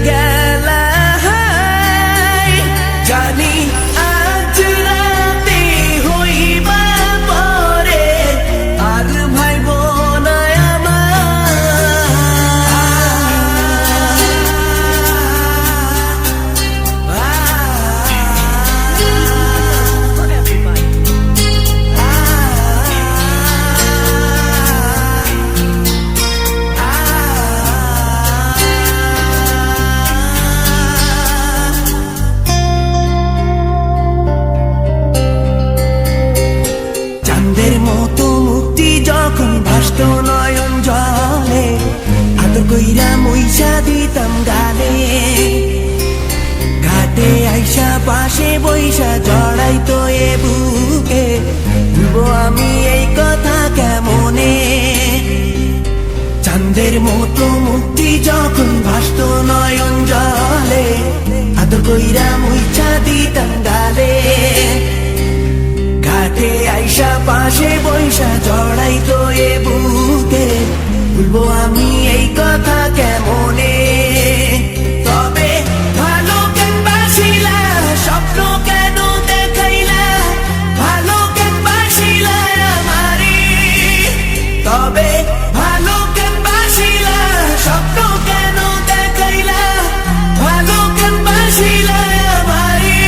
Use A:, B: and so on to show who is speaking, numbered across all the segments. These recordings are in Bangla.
A: গেলা জানি আজ রাতে হইবা পরে আর ভাইব না চাঁদের মতো মুক্তি যখন ভাসত নয়ন জলে আদর কইরা মুইসা দিতাম গালে ঘাটে আইসা পাশে বইসা জড়াইতো এ বুকে ভুলবো আমি এই কথা কেমনে চাঁদের মতো মুক্তি যখন ভাসত নয়ন জলে আদর কইরা মুইসা দিতাম গালে ঘাটে আইসা পাশে বইসা জড়াইতো এ বুকে ভুলবো আমি এই কথা কেমনে তবে ভালো কেন বাসিলা স্বপ্ন কেন দেখাইলা ভালো কেন বাসিলা আমারে তবে ভালো কেন বাসিলা স্বপ্ন কেন দেখাইলা ভালো কেন বাসিলা আমারে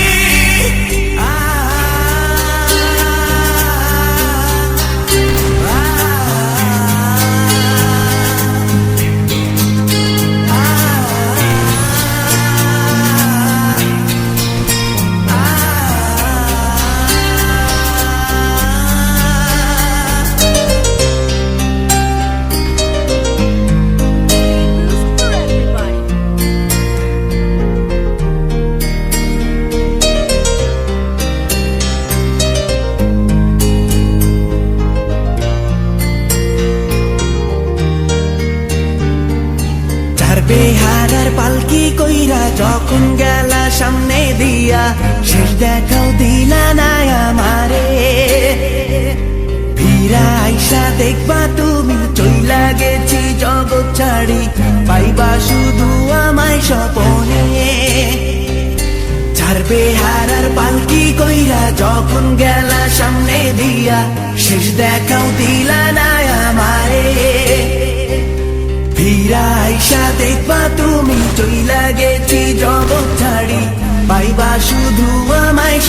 A: বেহারার পালকি কইরা যখন গেলা সামনে দিয়া শেষ দেখাও দিলা না আমারে ফিরা আইসা দেখবা তুমি চইলা গেছি জগৎ ছাড়ি পাইবা শুধু আমায় স্বপনে চার বেহারার পালকি কইরা যখন গেলা সামনে দিয়া শেষ দেখাও দিলা না আমারে ফিরা আইসা দেখবা তুমি চইলা গেছি জগৎ ছাড়ি পাইবা শুধু আমায়